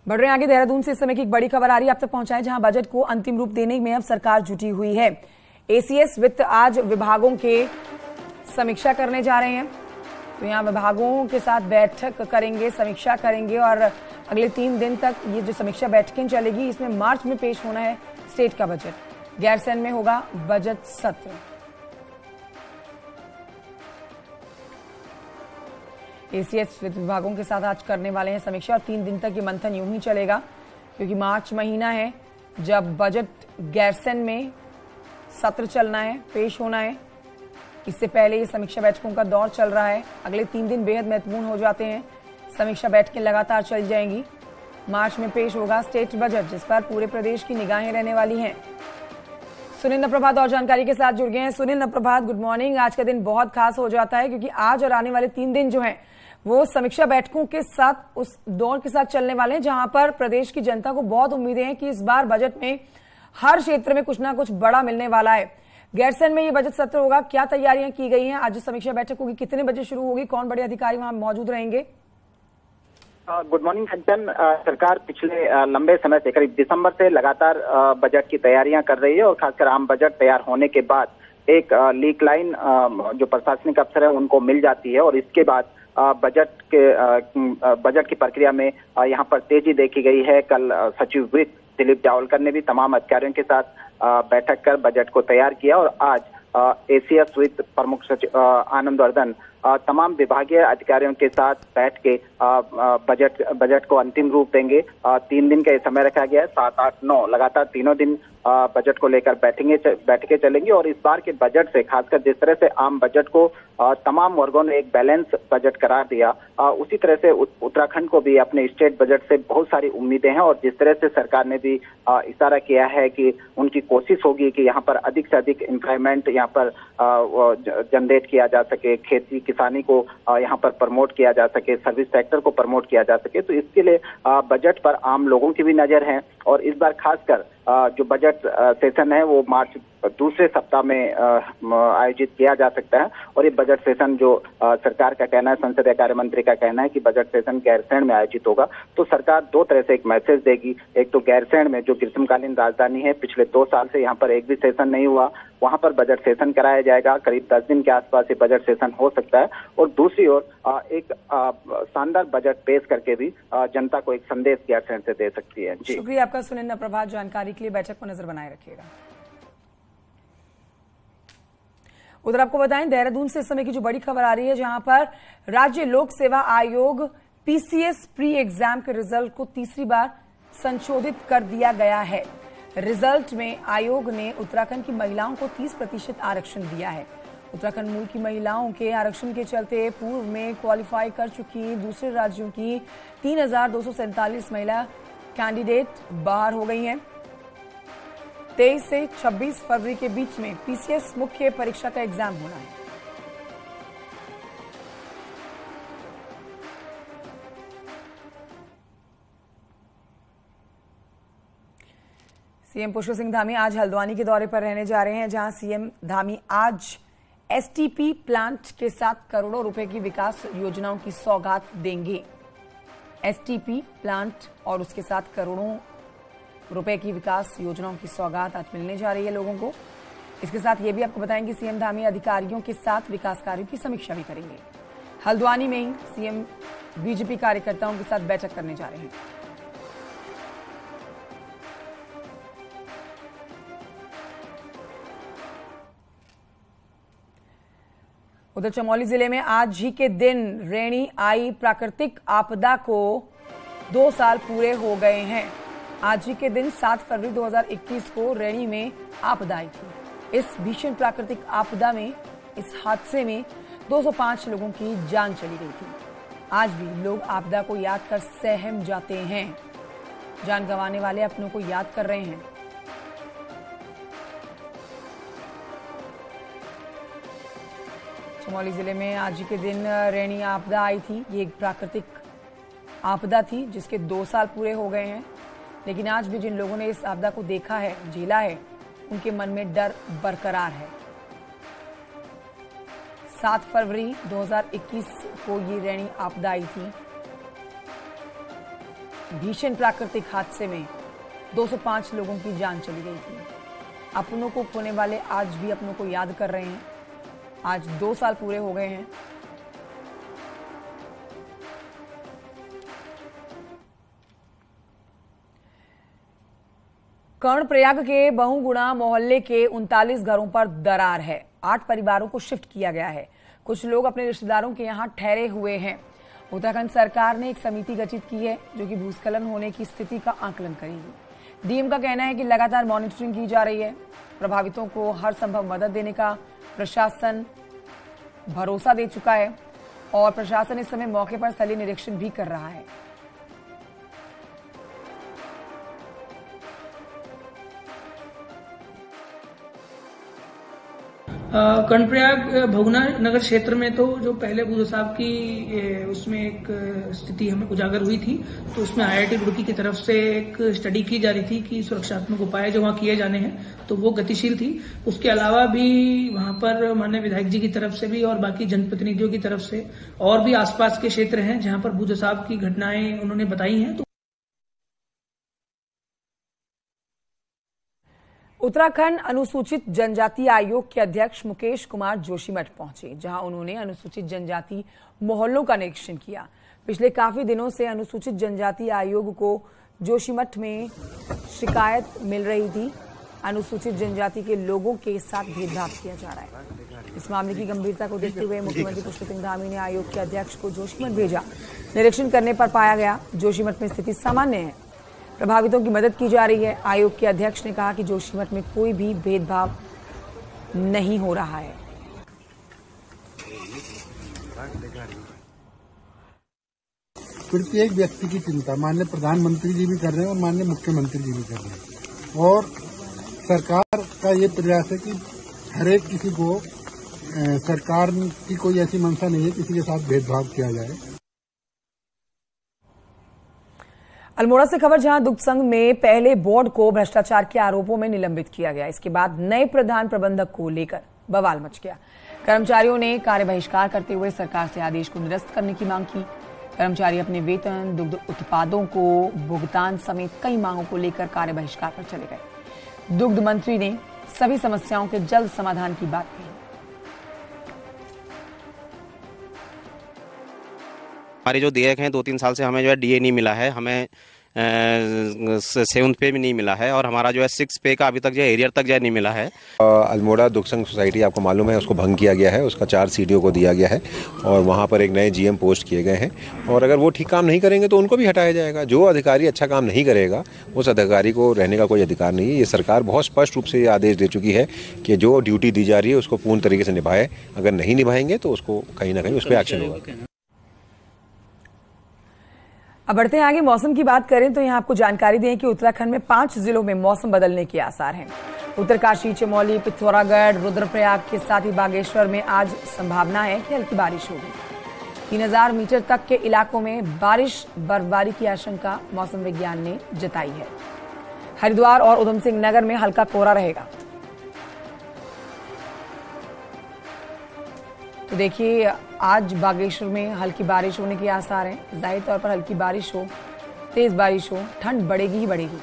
बढ़ रहे हैं आगे। देहरादून से इस समय की एक बड़ी खबर आ रही है, आप तक पहुंचाएं, जहां बजट को अंतिम रूप देने में अब सरकार जुटी हुई है। एसीएस वित्त आज विभागों के समीक्षा करने जा रहे हैं, तो यहाँ विभागों के साथ बैठक करेंगे, समीक्षा करेंगे और अगले 3 दिन तक ये जो समीक्षा बैठकें चलेगी, इसमें मार्च में पेश होना है स्टेट का बजट। गैरसैंण में होगा बजट सत्र। एसीएस वित्त विभागों के साथ आज करने वाले हैं समीक्षा और 3 दिन तक ये मंथन यूं ही चलेगा, क्योंकि मार्च महीना है जब बजट गैरसैंण में सत्र चलना है, पेश होना है। इससे पहले ये समीक्षा बैठकों का दौर चल रहा है। अगले 3 दिन बेहद महत्वपूर्ण हो जाते हैं। समीक्षा बैठकें लगातार चल जाएंगी। मार्च में पेश होगा स्टेट बजट, जिस पर पूरे प्रदेश की निगाहें रहने वाली हैं। सुनील नप्रभात और जानकारी के साथ जुड़ गए हैं। सुनील नप्रभात, गुड मॉर्निंग। आज का दिन बहुत खास हो जाता है, क्योंकि आज और आने वाले 3 दिन जो हैं वो समीक्षा बैठकों के साथ उस दौर के साथ चलने वाले हैं, जहां पर प्रदेश की जनता को बहुत उम्मीदें हैं कि इस बार बजट में हर क्षेत्र में कुछ ना कुछ बड़ा मिलने वाला है। गैरसैंण में ये बजट सत्र होगा, क्या तैयारियां की गई हैं? आज समीक्षा बैठक होगी, कितने बजे शुरू होगी, कौन बड़े अधिकारी वहां मौजूद रहेंगे? गुड मॉर्निंग कंचन। सरकार पिछले लंबे समय से, करीब दिसंबर से लगातार बजट की तैयारियां कर रही है और खासकर आम बजट तैयार होने के बाद एक लीक लाइन जो प्रशासनिक अफसर है उनको मिल जाती है और इसके बाद बजट की प्रक्रिया में यहाँ पर तेजी देखी गई है। कल सचिव वित्त दिलीप जावलकर ने भी तमाम अधिकारियों के साथ बैठक कर बजट को तैयार किया और आज एसीएस वित्त प्रमुख सचिव आनंदवर्धन तमाम विभागीय अधिकारियों के साथ बैठ के बजट को अंतिम रूप देंगे। 3 दिन का ये समय रखा गया है, 7, 8, 9 लगातार तीनों दिन बजट को लेकर बैठकें चलेंगी और इस बार के बजट से, खासकर जिस तरह से आम बजट को तमाम वर्गों ने एक बैलेंस बजट करार दिया, उसी तरह से उत्तराखंड को भी अपने स्टेट बजट से बहुत सारी उम्मीदें हैं और जिस तरह से सरकार ने भी इशारा किया है कि उनकी कोशिश होगी कि यहाँ पर अधिक से अधिक एम्प्लॉयमेंट यहाँ पर जनरेट किया जा सके, खेती किसानी को यहाँ पर प्रमोट किया जा सके, सर्विस सेक्टर को प्रमोट किया जा सके, तो इसके लिए बजट पर आम लोगों की भी नजर है। और इस बार खासकर जो बजट सेशन है वो मार्च दूसरे सप्ताह में आयोजित किया जा सकता है और ये बजट सेशन जो सरकार का कहना है, संसदीय कार्य मंत्री का कहना है कि बजट सेशन गैरसैंण में आयोजित होगा, तो सरकार 2 तरह से एक मैसेज देगी। एक तो गैरसैंण में जो ग्रीष्मकालीन राजधानी है, पिछले 2 साल से यहाँ पर एक भी सेशन नहीं हुआ, वहां पर बजट सेशन कराया जाएगा। करीब 10 दिन के आसपास ये बजट सेशन हो सकता है और दूसरी ओर एक शानदार बजट पेश करके भी जनता को एक संदेश गैरसैंण से दे सकती है। जी, शुक्रिया आपका सुनील नप्रभात, जानकारी के लिए। बैठक पर नजर बनाए रखिएगा। उधर आपको बताएं, देहरादून से इस समय की जो बड़ी खबर आ रही है, जहां पर राज्य लोक सेवा आयोग पीसीएस प्री एग्जाम के रिजल्ट को तीसरी बार संशोधित कर दिया गया है। रिजल्ट में आयोग ने उत्तराखंड की महिलाओं को 30% आरक्षण दिया है। उत्तराखंड मूल की महिलाओं के आरक्षण के चलते पूर्व में क्वालिफाई कर चुकी दूसरे राज्यों की 3247 महिला कैंडिडेट बाहर हो गई हैं। 23 से 26 फरवरी के बीच में पीसीएस मुख्य परीक्षा का एग्जाम होना है। सीएम पुष्कर सिंह धामी आज हल्द्वानी के दौरे पर रहने जा रहे हैं, जहां सीएम धामी आज एसटीपी प्लांट के साथ करोड़ों रुपए की विकास योजनाओं की सौगात देंगे। एसटीपी प्लांट और उसके साथ करोड़ों रुपए की विकास योजनाओं की सौगात आज मिलने जा रही है लोगों को। इसके साथ ये भी आपको बताएंगे, सीएम धामी अधिकारियों के साथ विकास कार्यों की समीक्षा भी करेंगे। हल्द्वानी में ही सीएम बीजेपी कार्यकर्ताओं के साथ बैठक करने जा रहे हैं। उधर चमोली जिले में आज ही के दिन रैणी आई प्राकृतिक आपदा को 2 साल पूरे हो गए हैं। आज ही के दिन 7 फरवरी 2021 को रैणी में आपदा आई थी। इस भीषण प्राकृतिक आपदा में, इस हादसे में 205 लोगों की जान चली गई थी। आज भी लोग आपदा को याद कर सहम जाते हैं। जान गंवाने वाले अपनों को याद कर रहे हैं। चमोली जिले में आज के दिन रैणी आपदा आई थी। ये एक प्राकृतिक आपदा थी जिसके 2 साल पूरे हो गए हैं, लेकिन आज भी जिन लोगों ने इस आपदा को देखा है, झेला है, उनके मन में डर बरकरार है। 7 फरवरी 2021 को ये रैणी आपदा आई थी। भीषण प्राकृतिक हादसे में 205 लोगों की जान चली गई थी। अपनों को खोने वाले आज भी अपनों को याद कर रहे हैं। आज 2 साल पूरे हो गए हैं। कर्णप्रयाग के बहुगुणा मोहल्ले के 39 घरों पर दरार है। 8 परिवारों को शिफ्ट किया गया है। कुछ लोग अपने रिश्तेदारों के यहां ठहरे हुए हैं। उत्तराखंड सरकार ने एक समिति गठित की है जो कि भूस्खलन होने की स्थिति का आकलन करेगी। डीएम का कहना है कि लगातार मॉनिटरिंग की जा रही है। प्रभावितों को हर संभव मदद देने का प्रशासन भरोसा दे चुका है और प्रशासन इस समय मौके पर स्थलीय निरीक्षण भी कर रहा है। कर्णप्रयाग भगुना नगर क्षेत्र में तो जो पहले बुद्ध साहब की उसमें एक स्थिति हमें उजागर हुई थी, तो उसमें IIT रुड़की की तरफ से एक स्टडी की जा रही थी कि सुरक्षात्मक उपाय जो वहां किए जाने हैं, तो वो गतिशील थी। उसके अलावा भी वहां पर माननीय विधायक जी की तरफ से भी और बाकी जनप्रतिनिधियों की तरफ से और भी आसपास के क्षेत्र हैं जहां पर बुद्ध साहब की घटनाएं उन्होंने बताई हैं। उत्तराखंड अनुसूचित जनजाति आयोग के अध्यक्ष मुकेश कुमार जोशीमठ पहुंचे, जहां उन्होंने अनुसूचित जनजाति मोहल्लों का निरीक्षण किया। पिछले काफी दिनों से अनुसूचित जनजाति आयोग को जोशीमठ में शिकायत मिल रही थी। अनुसूचित जनजाति के लोगों के साथ भेदभाव किया जा रहा है। इस मामले की गंभीरता को देखते हुए मुख्यमंत्री पुष्कर सिंह धामी ने आयोग के अध्यक्ष को जोशीमठ भेजा। निरीक्षण करने पर पाया गया जोशीमठ में स्थिति सामान्य है, प्रभावितों की मदद की जा रही है। आयोग के अध्यक्ष ने कहा कि जोशीमठ में कोई भी भेदभाव नहीं हो रहा है। प्रत्येक व्यक्ति की चिंता माननीय प्रधानमंत्री जी भी कर रहे हैं और माननीय मुख्यमंत्री जी भी कर रहे हैं, और सरकार का ये प्रयास है कि हर एक किसी को, सरकार की कोई ऐसी मंशा नहीं है किसी के साथ भेदभाव किया जाए। अल्मोड़ा से खबर, जहां दुग्ध संघ में पहले बोर्ड को भ्रष्टाचार के आरोपों में निलंबित किया गया। इसके बाद नए प्रधान प्रबंधक को लेकर बवाल मच गया। कर्मचारियों ने कार्य बहिष्कार करते हुए सरकार से आदेश को निरस्त करने की मांग की। कर्मचारी अपने वेतन, दुग्ध उत्पादों को भुगतान समेत कई मांगों को लेकर कार्य बहिष्कार पर चले गए। दुग्ध मंत्री ने सभी समस्याओं के जल्द समाधान की बात कही। हमारे जो देयक हैं 2-3 साल से हमें जो है DA नहीं मिला है, हमें 7th पे भी नहीं मिला है, और हमारा जो है 6th पे का अभी तक जो है एरियर तक जो है नहीं मिला है। अल्मोड़ा दुग्ध संघ सोसाइटी आपको मालूम है उसको भंग किया गया है, उसका 4 CDO को दिया गया है और वहाँ पर एक नए GM पोस्ट किए गए हैं, और अगर वो ठीक काम नहीं करेंगे तो उनको भी हटाया जाएगा। जो अधिकारी अच्छा काम नहीं करेगा उस अधिकारी को रहने का कोई अधिकार नहीं है। ये सरकार बहुत स्पष्ट रूप से ये आदेश दे चुकी है कि जो ड्यूटी दी जा रही है उसको पूर्ण तरीके से निभाए, अगर नहीं निभाएंगे तो उसको कहीं ना कहीं उस पर एक्शन होगा। अब बढ़ते हैं आगे। मौसम की बात करें तो यहां आपको जानकारी दें कि उत्तराखंड में 5 जिलों में मौसम बदलने के आसार हैं। उत्तरकाशी, चमोली, पिथौरागढ़, रुद्रप्रयाग के साथ ही बागेश्वर में आज संभावना है कि हल्की बारिश होगी। 3000 मीटर तक के इलाकों में बारिश, बर्फबारी की आशंका मौसम विज्ञान ने जताई है। हरिद्वार और उधम सिंह नगर में हल्का कोहरा रहेगा। तो देखिए, आज बागेश्वर में हल्की बारिश होने के आसार हैं। जाहिर तौर पर हल्की बारिश हो, तेज बारिश हो, ठंड बढ़ेगी ही बढ़ेगी।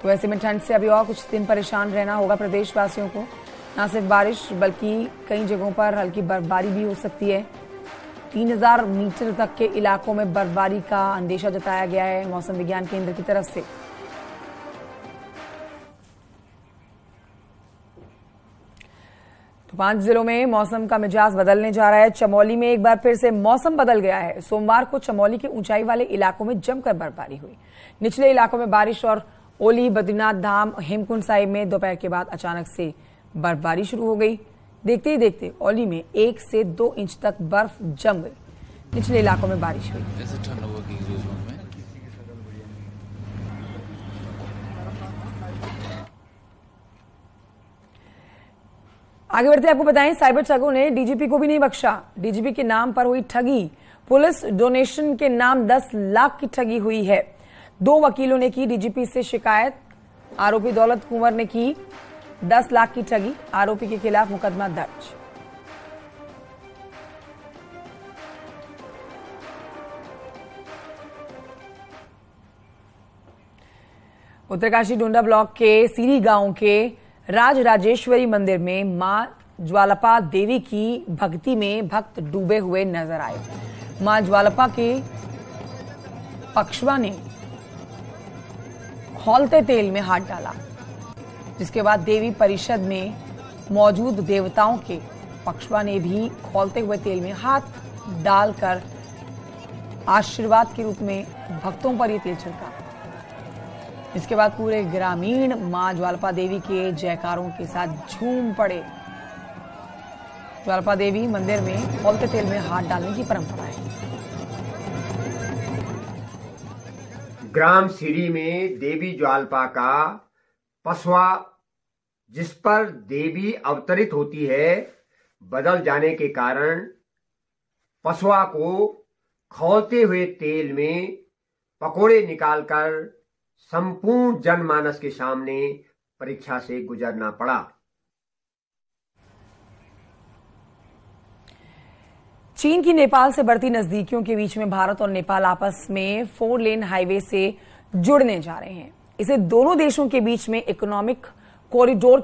तो ऐसे में ठंड से अभी और कुछ दिन परेशान रहना होगा प्रदेशवासियों को। न सिर्फ बारिश बल्कि कई जगहों पर हल्की बर्फबारी भी हो सकती है। 3000 मीटर तक के इलाकों में बर्फबारी का अंदेशा जताया गया है मौसम विज्ञान केंद्र की तरफ से। तो 5 जिलों में मौसम का मिजाज बदलने जा रहा है। चमोली में एक बार फिर से मौसम बदल गया है। सोमवार को चमोली के ऊंचाई वाले इलाकों में जमकर बर्फबारी हुई। निचले इलाकों में बारिश और ओली, बद्रीनाथ धाम, हेमकुंड साहिब में दोपहर के बाद अचानक से बर्फबारी शुरू हो गई। देखते ही देखते ओली में 1 से 2 इंच तक बर्फ जम गई। निचले इलाकों में बारिश हुई। आगे बढ़ते आपको बताएं, साइबर ठगों ने डीजीपी को भी नहीं बख्शा। डीजीपी के नाम पर हुई ठगी। पुलिस डोनेशन के नाम 10 लाख की ठगी हुई है। 2 वकीलों ने की डीजीपी से शिकायत। आरोपी दौलत कुंवर ने की 10 लाख की ठगी। आरोपी के खिलाफ मुकदमा दर्ज। उत्तरकाशी डोंडा ब्लॉक के सीरी गांव के राजराजेश्वरी मंदिर में मां ज्वालापा देवी की भक्ति में भक्त डूबे हुए नजर आए। मां ज्वालापा के पक्षवा ने खौलते तेल में हाथ डाला, जिसके बाद देवी परिषद में मौजूद देवताओं के पक्षवा ने भी खौलते हुए तेल में हाथ डालकर आशीर्वाद के रूप में भक्तों पर यह तेल छिड़का। इसके बाद पूरे ग्रामीण मां ज्वालापा देवी के जयकारों के साथ झूम पड़े। ज्वालापा देवी मंदिर में खौलते तेल में हाथ डालने की परंपरा है। ग्राम सीरी में देवी ज्वालापा का पसवा, जिस पर देवी अवतरित होती है, बदल जाने के कारण पसवा को खौलते हुए तेल में पकोड़े निकालकर संपूर्ण जनमानस के सामने परीक्षा से गुजरना पड़ा। चीन की नेपाल से बढ़ती नजदीकियों के बीच में भारत और नेपाल आपस में 4 लेन हाईवे से जुड़ने जा रहे हैं। इसे दोनों देशों के बीच में इकोनॉमिक कॉरिडोर